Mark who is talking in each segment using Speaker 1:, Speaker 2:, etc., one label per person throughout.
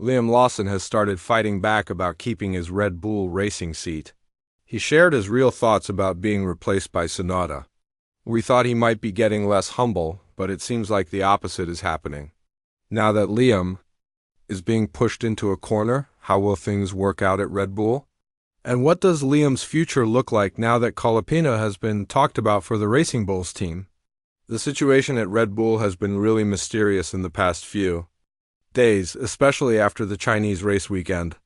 Speaker 1: Liam Lawson has started fighting back about keeping his Red Bull racing seat. He shared his real thoughts about being replaced by Tsunoda. We thought he might be getting less humble, but it seems like the opposite is happening. Now that Liam is being pushed into a corner, how will things work out at Red Bull? And what does Liam's future look like now that Colapinto has been talked about for the Racing Bulls team? The situation at Red Bull has been really mysterious in the past few days, especially after the Chinese race weekend.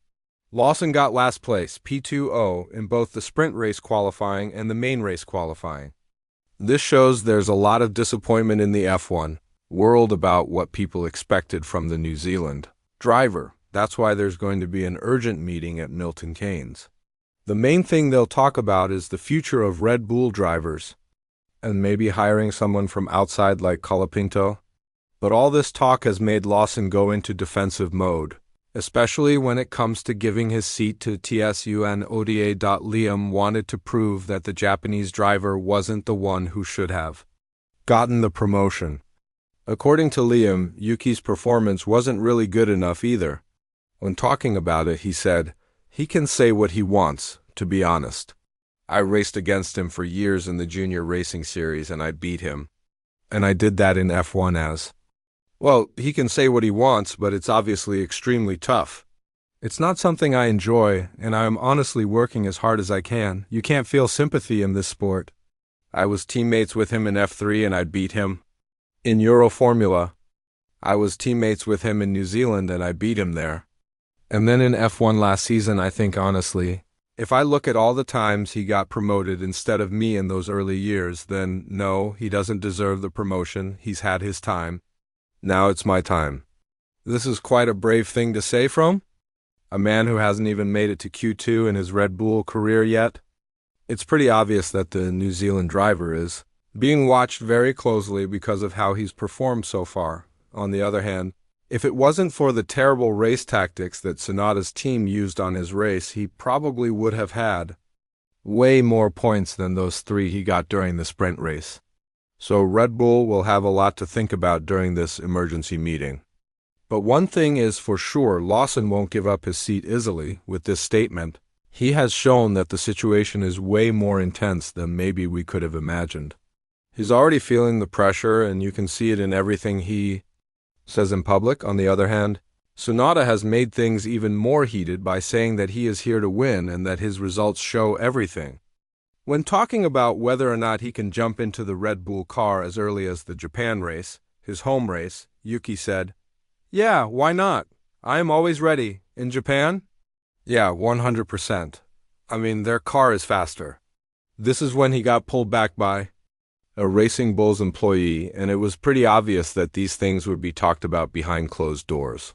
Speaker 1: Lawson got last place, P2-0, in both the sprint race qualifying and the main race qualifying. This shows there's a lot of disappointment in the F1 world about what people expected from the New Zealand driver. That's why there's going to be an urgent meeting at Milton Keynes. The main thing they'll talk about is the future of Red Bull drivers, and maybe hiring someone from outside like Colapinto. But all this talk has made Lawson go into defensive mode, especially when it comes to giving his seat to Tsunoda. Liam wanted to prove that the Japanese driver wasn't the one who should have gotten the promotion. According to Liam, Yuki's performance wasn't really good enough either. When talking about it, he said, "He can say what he wants, to be honest. I raced against him for years in the junior racing series and I beat him. And I did that in F1 as well. He can say what he wants, but it's obviously extremely tough. It's not something I enjoy, and I am honestly working as hard as I can. You can't feel sympathy in this sport. I was teammates with him in F3 and I beat him. In Euro Formula, I was teammates with him in New Zealand and I beat him there. And then in F1 last season, I think honestly, if I look at all the times he got promoted instead of me in those early years, then no, he doesn't deserve the promotion. He's had his time. Now it's my time." This is quite a brave thing to say from a man who hasn't even made it to Q2 in his Red Bull career yet. It's pretty obvious that the New Zealand driver is being watched very closely because of how he's performed so far. On the other hand, if it wasn't for the terrible race tactics that Tsunoda's team used on his race, he probably would have had way more points than those 3 he got during the sprint race. So Red Bull will have a lot to think about during this emergency meeting. But one thing is for sure, Lawson won't give up his seat easily with this statement. He has shown that the situation is way more intense than maybe we could have imagined. He's already feeling the pressure, and you can see it in everything he says in public. On the other hand, Tsunoda has made things even more heated by saying that he is here to win and that his results show everything. When talking about whether or not he can jump into the Red Bull car as early as the Japan race, his home race, Yuki said, "Yeah, why not? I am always ready. In Japan? Yeah, 100%. I mean, their car is faster." This is when he got pulled back by a Racing Bulls employee, and it was pretty obvious that these things would be talked about behind closed doors.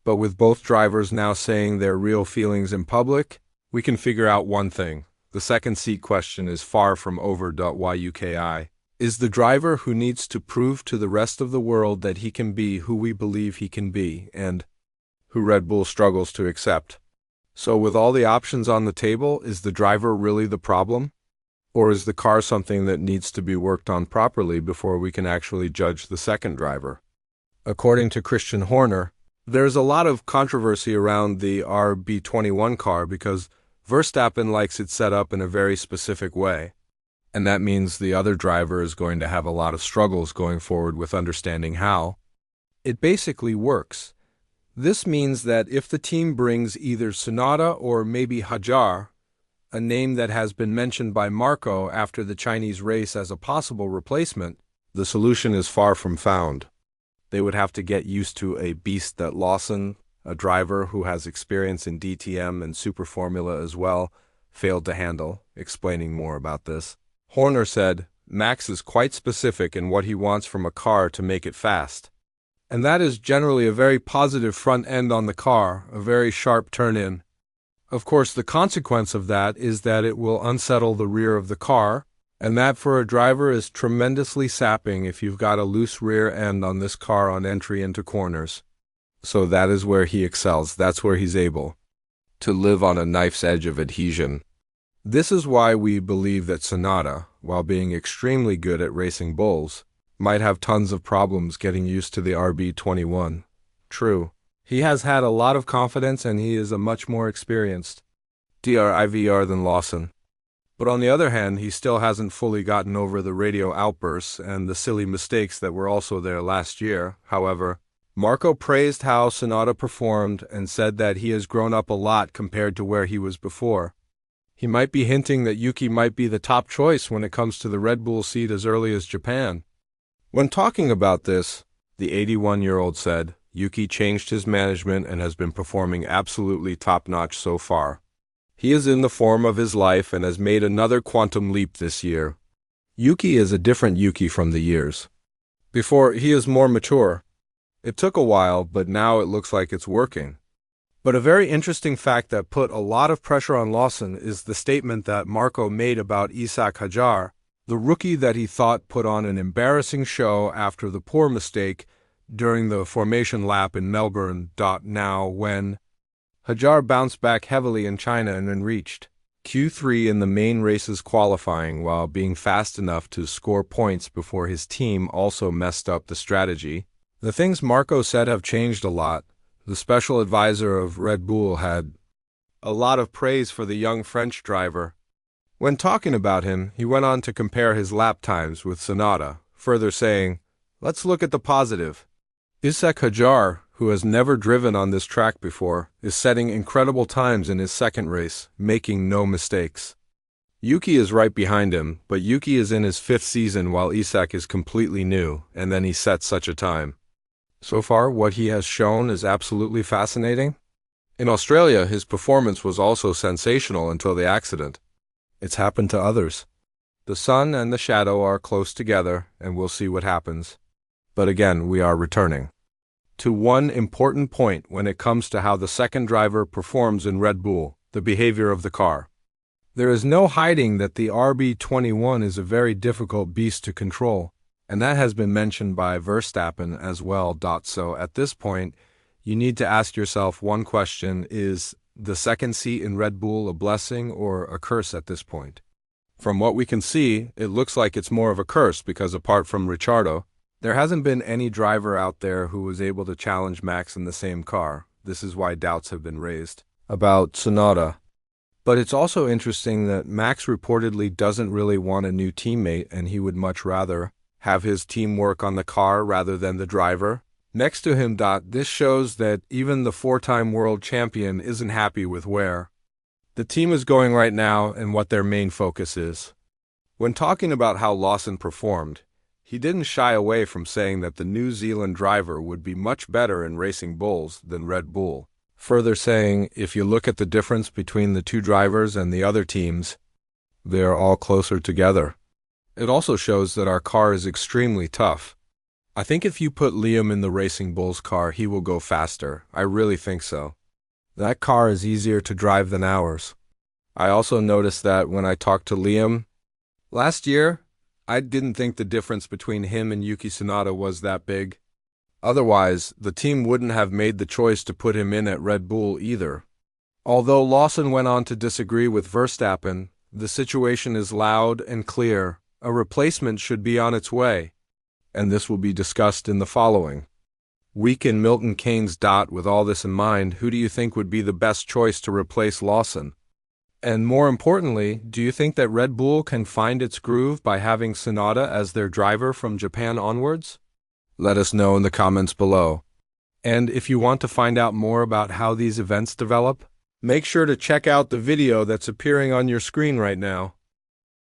Speaker 1: But with both drivers now saying their real feelings in public, we can figure out one thing. The second seat question is far from over. Yuki is the driver who needs to prove to the rest of the world that he can be who we believe he can be, and who Red Bull struggles to accept. So with all the options on the table, is the driver really the problem? Or is the car something that needs to be worked on properly before we can actually judge the second driver? According to Christian Horner, there's a lot of controversy around the RB21 car because Verstappen likes it set up in a very specific way. And that means the other driver is going to have a lot of struggles going forward with understanding how it basically works. This means that if the team brings either Tsunoda or maybe Hajar, a name that has been mentioned by Marco after the Chinese race as a possible replacement, the solution is far from found. They would have to get used to a beast that Lawson, a driver who has experience in DTM and Super Formula as well, failed to handle. Explaining more about this, Horner said, "Max is quite specific in what he wants from a car to make it fast. And that is generally a very positive front end on the car, a very sharp turn-in. Of course, the consequence of that is that it will unsettle the rear of the car, and that for a driver is tremendously sapping if you've got a loose rear end on this car on entry into corners. So that is where he excels. That's where he's able to live on a knife's edge of adhesion. This is why we believe that Tsunoda, while being extremely good at racing bulls, might have tons of problems getting used to the RB21. True, He has had a lot of confidence and he is a much more experienced driver than Lawson. But on the other hand, he still hasn't fully gotten over the radio outbursts and the silly mistakes that were also there last year. However, Marco praised how Tsunoda performed and said that he has grown up a lot compared to where he was before. He might be hinting that Yuki might be the top choice when it comes to the Red Bull seat as early as Japan. When talking about this, the 81-year-old said, Yuki changed his management and has been performing absolutely top-notch so far. He is in the form of his life and has made another quantum leap this year. Yuki is a different Yuki from the years before. He is more mature. It took a while, but now it looks like it's working. But a very interesting fact that put a lot of pressure on Lawson is the statement that Marco made about Ishak Hadjar, the rookie that he thought put on an embarrassing show after the poor mistake during the formation lap in Melbourne. Now, when Hadjar bounced back heavily in China and then reached Q3 in the main races qualifying while being fast enough to score points before his team also messed up the strategy. The things Marco said have changed a lot. The special advisor of Red Bull had a lot of praise for the young French driver. When talking about him, he went on to compare his lap times with Tsunoda, further saying, "Let's look at the positive. Ishak Hadjar, who has never driven on this track before, is setting incredible times in his second race, making no mistakes. Yuki is right behind him, but Yuki is in his 5th season while Ishak is completely new, and then he set such a time. So far, what he has shown is absolutely fascinating. In Australia, his performance was also sensational until the accident. It's happened to others. The sun and the shadow are close together, and we'll see what happens. But again, we are returning to one important point when it comes to how the second driver performs in Red Bull, the behavior of the car. There is no hiding that the RB21 is a very difficult beast to control, and that has been mentioned by Verstappen as well. So at this point, you need to ask yourself one question: is the second seat in Red Bull a blessing or a curse at this point? From what we can see, it looks like it's more of a curse because apart from Ricciardo, there hasn't been any driver out there who was able to challenge Max in the same car. This is why doubts have been raised about Tsunoda. But it's also interesting that Max reportedly doesn't really want a new teammate and he would much rather have his team work on the car rather than the driver next to him. This shows that even the 4-time world champion isn't happy with where the team is going right now and what their main focus is. When talking about how Lawson performed, he didn't shy away from saying that the New Zealand driver would be much better in racing bulls than Red Bull, further saying if you look at the difference between the two drivers and the other teams, they are all closer together. It also shows that our car is extremely tough. I think if you put Liam in the Racing Bulls car, he will go faster. I really think so. That car is easier to drive than ours. I also noticed that when I talked to Liam last year, I didn't think the difference between him and Yuki Tsunoda was that big. Otherwise, the team wouldn't have made the choice to put him in at Red Bull either. Although Lawson went on to disagree with Verstappen, the situation is loud and clear. A replacement should be on its way, and this will be discussed in the following week in Milton Keynes. With all this in mind, who do you think would be the best choice to replace Lawson? And more importantly, do you think that Red Bull can find its groove by having Tsunoda as their driver from Japan onwards? Let us know in the comments below. And if you want to find out more about how these events develop, make sure to check out the video that's appearing on your screen right now.